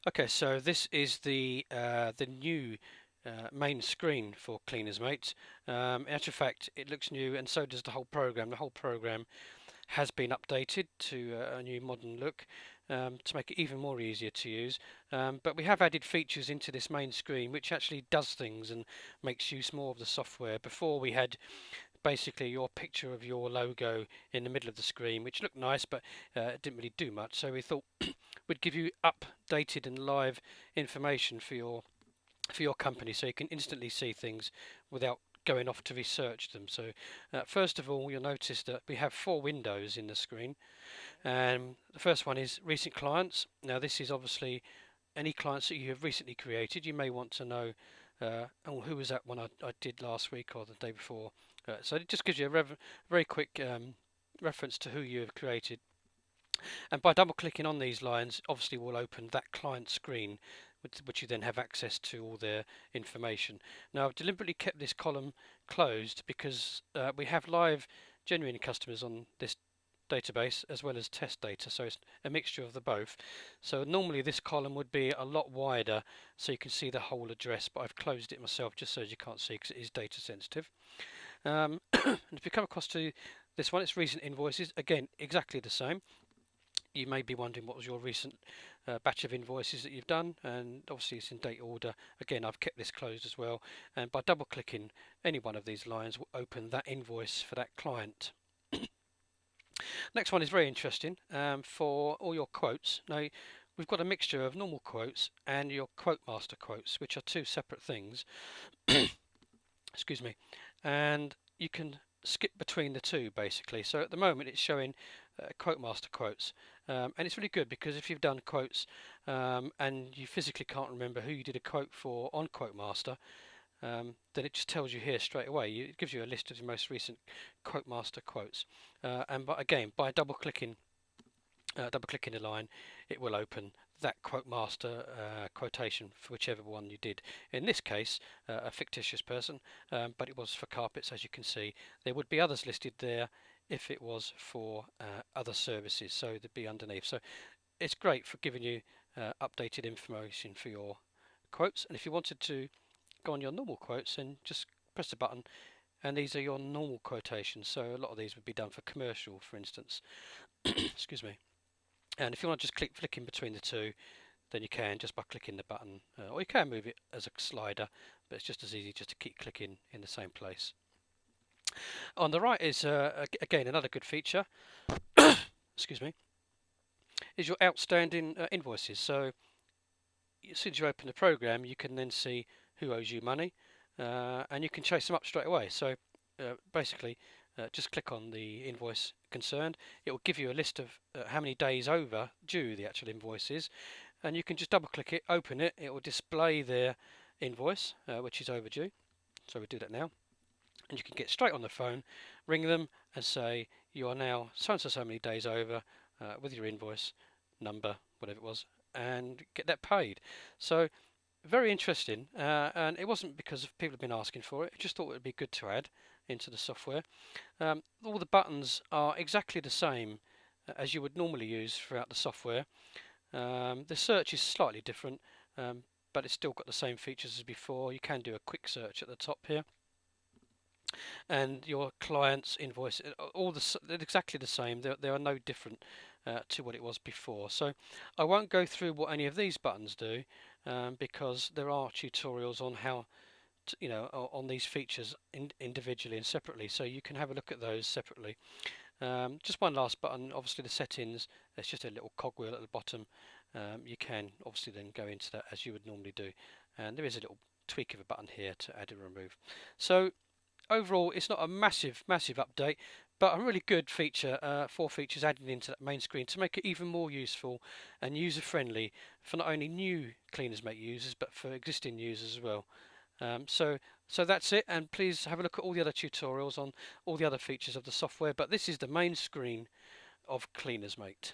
Okay, so this is the new main screen for CleanersMate. In actual fact, it looks new, and so does the whole program. The whole program has been updated to a new modern look to make it even more easier to use. But we have added features into this main screen which actually does things and makes use more of the software. Before we had basically your picture of your logo in the middle of the screen, which looked nice, but it didn't really do much. So we thought we'd give you updated and live information for your company, so you can instantly see things without going off to research them. So first of all, you'll notice that we have four windows in the screen, and the first one is recent clients. Now this is obviously any clients that you have recently created. You may want to know, oh, who was that one I did last week or the day before. So it just gives you a very quick reference to who you have created. And by double clicking on these lines, obviously we'll open that client screen, which you then have access to all their information. Now I've deliberately kept this column closed because we have live genuine customers on this database as well as test data, so it's a mixture of the both. So normally this column would be a lot wider so you can see the whole address, but I've closed it myself just so you can't see because it is data sensitive. And if you come across to this one, it's recent invoices, again exactly the same. You may be wondering what was your recent batch of invoices that you've done, and obviously it's in date order. Again, I've kept this closed as well, and by double clicking any one of these lines will open that invoice for that client. Next one is very interesting for all your quotes. Now we've got a mixture of normal quotes and your quote master quotes, which are two separate things. Excuse me. And you can skip between the two basically. So at the moment it's showing quote master quotes, and it's really good because if you've done quotes and you physically can't remember who you did a quote for on quote master, then it just tells you here straight away. It gives you a list of the most recent quote master quotes, and again by double clicking a line, it will open that quote master quotation for whichever one you did. In this case, a fictitious person, but it was for carpets, as you can see. There would be others listed there if it was for other services, so they'd be underneath. So it's great for giving you updated information for your quotes. And if you wanted to go on your normal quotes, then just press the button, and these are your normal quotations. So a lot of these would be done for commercial, for instance. Excuse me. And if you want to just flick in between the two, then you can just by clicking the button, or you can move it as a slider, but it's just as easy just to keep clicking in the same place. On the right is again another good feature. Excuse me, is your outstanding invoices. So as soon as you open the program, you can then see who owes you money, and you can chase them up straight away. So basically, just click on the invoice concerned. It will give you a list of how many days overdue the actual invoice is, and you can just double click it, open it. It will display their invoice, which is overdue. So we do that now, and you can get straight on the phone, ring them, and say you are now so and so so many days over with your invoice number, whatever it was, and get that paid. So very interesting, and it wasn't because people have been asking for it. I just thought it would be good to add into the software. All the buttons are exactly the same as you would normally use throughout the software. The search is slightly different, but it's still got the same features as before. You can do a quick search at the top here, and your client's invoice, they're exactly the same. There are no different to what it was before. So I won't go through what any of these buttons do, because there are tutorials on how to, on these features individually and separately, so you can have a look at those separately. Just one last button, obviously the settings. There's just a little cogwheel at the bottom. You can obviously then go into that as you would normally do, and there is a little tweak of a button here to add and remove. So overall, it's not a massive update, but a really good feature, four features added into that main screen to make it even more useful and user friendly for not only new CleanersMate users but for existing users as well. So that's it, and please have a look at all the other tutorials on all the other features of the software, but this is the main screen of CleanersMate.